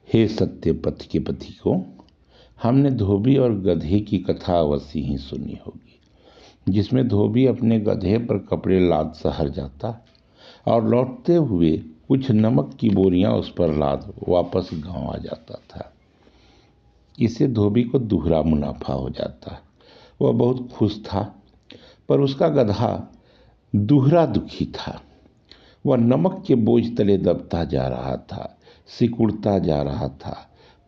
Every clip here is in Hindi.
हे सत्यपथ के पथिकों, हमने धोबी और गधे की कथा अवश्य ही सुनी होगी, जिसमें धोबी अपने गधे पर कपड़े लाद शहर जाता और लौटते हुए कुछ नमक की बोरियां उस पर लाद वापस गांव आ जाता था। इससे धोबी को दोहरा मुनाफा हो जाता। वह बहुत खुश था, पर उसका गधा दोहरा दुखी था। वह नमक के बोझ तले दबता जा रहा था, सिकुड़ता जा रहा था,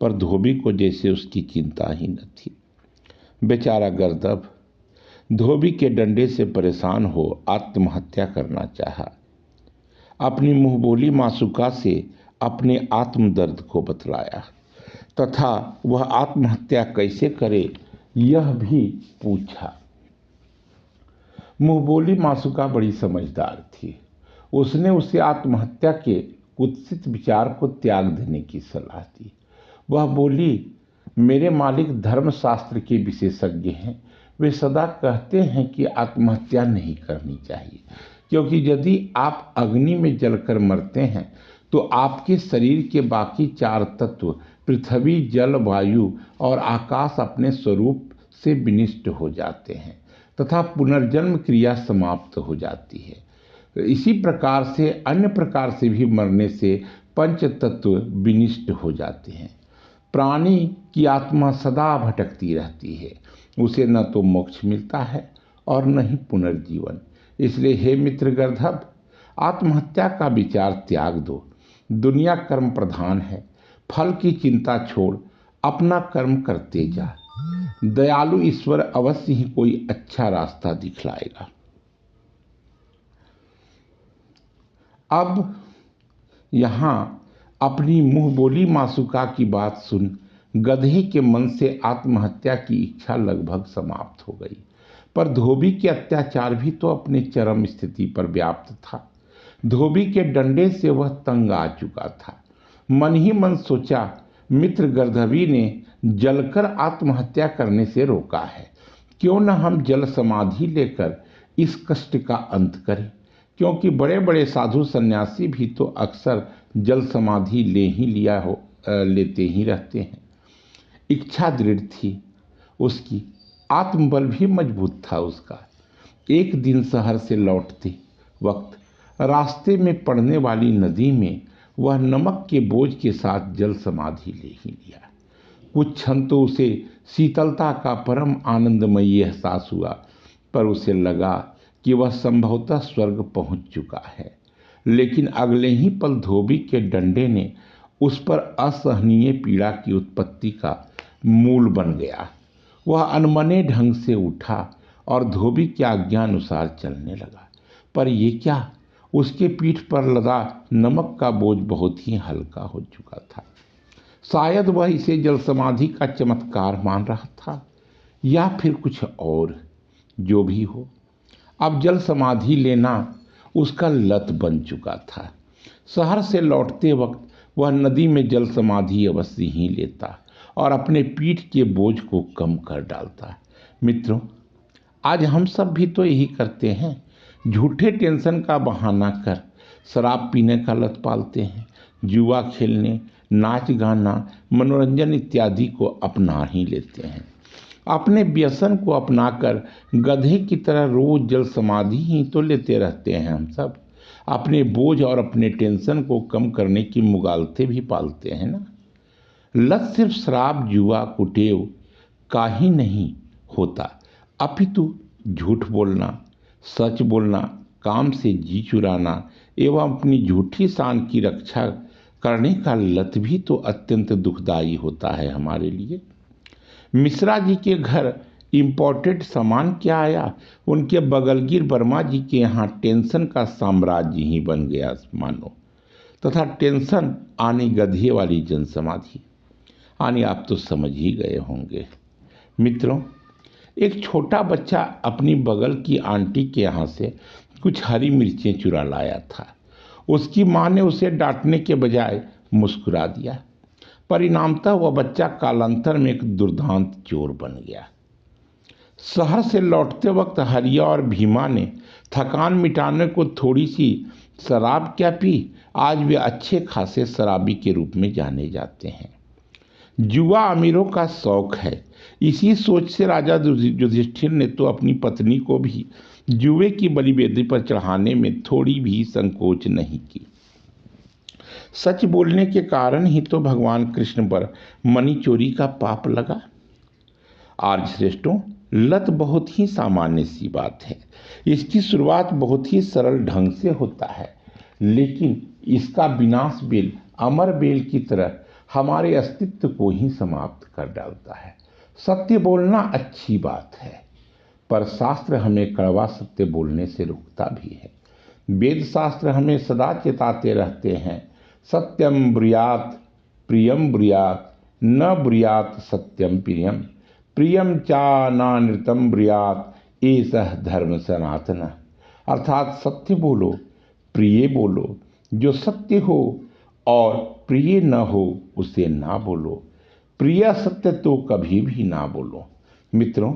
पर धोबी को जैसे उसकी चिंता ही न थी। बेचारा गर्दभ धोबी के डंडे से परेशान हो आत्महत्या करना चाहा। अपनी मुंहबोली मासूका से अपने आत्मदर्द को बतलाया तथा वह आत्महत्या कैसे करे यह भी पूछा। मुंहबोली मासूका बड़ी समझदार थी। उसने उसे आत्महत्या के कुत्सित विचार को त्याग देने की सलाह दी। वह बोली, मेरे मालिक धर्मशास्त्र के विशेषज्ञ हैं। वे सदा कहते हैं कि आत्महत्या नहीं करनी चाहिए, क्योंकि यदि आप अग्नि में जलकर मरते हैं तो आपके शरीर के बाकी 4 तत्व पृथ्वी, जल, वायु और आकाश अपने स्वरूप से विनिष्ट हो जाते हैं तथा पुनर्जन्म क्रिया समाप्त हो जाती है। इसी प्रकार से अन्य प्रकार से भी मरने से पंच तत्व विनिष्ट हो जाते हैं। प्राणी की आत्मा सदा भटकती रहती है। उसे न तो मोक्ष मिलता है और न ही पुनर्जीवन। इसलिए हे मित्र गर्दभ, आत्महत्या का विचार त्याग दो। दुनिया कर्म प्रधान है। फल की चिंता छोड़ अपना कर्म करते जा। दयालु ईश्वर अवश्य ही कोई अच्छा रास्ता दिखलाएगा। अब यहाँ अपनी मुंहबोली मासूका की बात सुन गधे के मन से आत्महत्या की इच्छा लगभग समाप्त हो गई, पर धोबी के अत्याचार भी तो अपने चरम स्थिति पर व्याप्त था। धोबी के डंडे से वह तंग आ चुका था। मन ही मन सोचा, मित्र गर्दभी ने जलकर आत्महत्या करने से रोका है, क्यों न हम जल समाधि लेकर इस कष्ट का अंत करें। क्योंकि बड़े बड़े साधु सन्यासी भी तो अक्सर जल समाधि लेते ही रहते हैं। इच्छा दृढ़ थी उसकी, आत्मबल भी मजबूत था उसका। एक दिन शहर से लौटते वक्त रास्ते में पड़ने वाली नदी में वह नमक के बोझ के साथ जल समाधि ले ही लिया। कुछ क्षण तो उसे शीतलता का परम आनंदमयी एहसास हुआ, पर उसे लगा कि वह संभवतः स्वर्ग पहुंच चुका है। लेकिन अगले ही पल धोबी के डंडे ने उस पर असहनीय पीड़ा की उत्पत्ति का मूल बन गया। वह अनमने ढंग से उठा और धोबी के आज्ञानुसार चलने लगा। पर ये क्या, उसके पीठ पर लदा नमक का बोझ बहुत ही हल्का हो चुका था। शायद वह इसे जल समाधि का चमत्कार मान रहा था, या फिर कुछ और। जो भी हो, अब जल समाधि लेना उसका लत बन चुका था। शहर से लौटते वक्त वह नदी में जल समाधि अवश्य ही लेता और अपने पीठ के बोझ को कम कर डालता। मित्रों, आज हम सब भी तो यही करते हैं। झूठे टेंशन का बहाना कर शराब पीने का लत पालते हैं। जुआ खेलने, नाच गाना, मनोरंजन इत्यादि को अपना ही लेते हैं। अपने व्यसन को अपनाकर गधे की तरह रोज जल समाधि ही तो लेते रहते हैं। हम सब अपने बोझ और अपने टेंशन को कम करने की मुगालते भी पालते हैं ना। लत सिर्फ शराब, जुआ, कुटेव का ही नहीं होता, अपितु झूठ बोलना, सच बोलना, काम से जी चुराना एवं अपनी झूठी शान की रक्षा करने का लत भी तो अत्यंत दुखदायी होता है हमारे लिए। मिश्रा जी के घर इम्पोर्टेड सामान क्या आया, उनके बगलगिर वर्मा जी के यहाँ टेंशन का साम्राज्य ही बन गया मानो। तथा टेंशन आने गधे वाली जन समाधि आने, आप तो समझ ही गए होंगे। मित्रों, एक छोटा बच्चा अपनी बगल की आंटी के यहाँ से कुछ हरी मिर्चें चुरा लाया था। उसकी माँ ने उसे डांटने के बजाय मुस्कुरा दिया। परिणामतः वह बच्चा कालांतर में एक दुर्दांत चोर बन गया। शहर से लौटते वक्त हरिया और भीमा ने थकान मिटाने को थोड़ी सी शराब क्या पी, आज वे अच्छे खासे शराबी के रूप में जाने जाते हैं। जुआ अमीरों का शौक है। इसी सोच से राजा युधिष्ठिर ने तो अपनी पत्नी को भी जुए की बलिवेदी पर चढ़ाने में थोड़ी भी संकोच नहीं की। सच बोलने के कारण ही तो भगवान कृष्ण पर मणि चोरी का पाप लगा। आर्य श्रेष्ठों, लत बहुत ही सामान्य सी बात है। इसकी शुरुआत बहुत ही सरल ढंग से होता है, लेकिन इसका विनाश बेल अमर बेल की तरह हमारे अस्तित्व को ही समाप्त कर डालता है। सत्य बोलना अच्छी बात है, पर शास्त्र हमें कड़वा सत्य बोलने से रोकता भी है। वेद शास्त्र हमें सदा चेताते रहते हैं, सत्यम ब्रूयात प्रियम ब्रूयात, न ब्रूयात सत्यम प्रियम, प्रियम चा नानृतम ब्रूयात, एषः धर्म सनातन। अर्थात सत्य बोलो, प्रिय बोलो। जो सत्य हो और प्रिय न हो उसे ना बोलो। प्रिय सत्य तो कभी भी ना बोलो। मित्रों,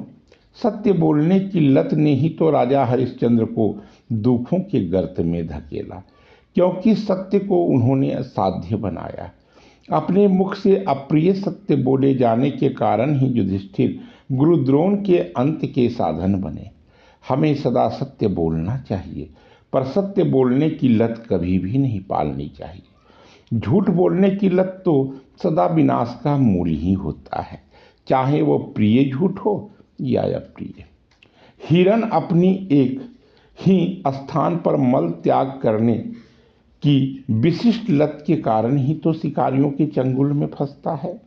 सत्य बोलने की लत ने ही तो राजा हरिश्चंद्र को दुखों के गर्त में धकेला, क्योंकि सत्य को उन्होंने असाध्य बनाया। अपने मुख से अप्रिय सत्य बोले जाने के कारण ही युधिष्ठिर गुरुद्रोण के अंत के साधन बने। हमें सदा सत्य बोलना चाहिए, पर सत्य बोलने की लत कभी भी नहीं पालनी चाहिए। झूठ बोलने की लत तो सदा विनाश का मूल ही होता है, चाहे वो प्रिय झूठ हो या अप्रिय। हिरण अपनी एक ही स्थान पर मल त्याग करने की विशिष्ट लत के कारण ही तो शिकारियों के चंगुल में फंसता है।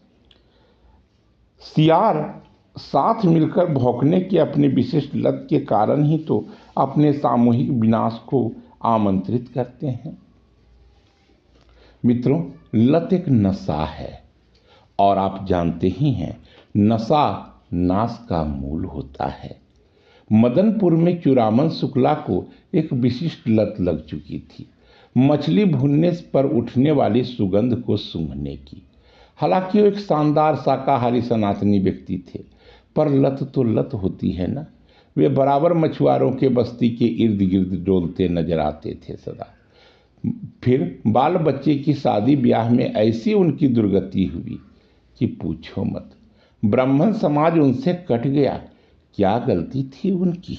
सियार साथ मिलकर भौंकने की अपनी विशिष्ट लत के कारण ही तो अपने सामूहिक विनाश को आमंत्रित करते हैं। मित्रों, लत एक नशा है, और आप जानते ही हैं, नशा नाश का मूल होता है। मदनपुर में चूड़ामन शुक्ला को एक विशिष्ट लत लग चुकी थी, मछली भूनने पर उठने वाली सुगंध को सूंघने की। हालांकि वो एक शानदार शाकाहारी सनातनी व्यक्ति थे, पर लत तो लत होती है ना। वे बराबर मछुआरों के बस्ती के इर्द गिर्द डोलते नजर आते थे सदा। फिर बाल बच्चे की शादी ब्याह में ऐसी उनकी दुर्गति हुई कि पूछो मत। ब्राह्मण समाज उनसे कट गया। क्या गलती थी उनकी।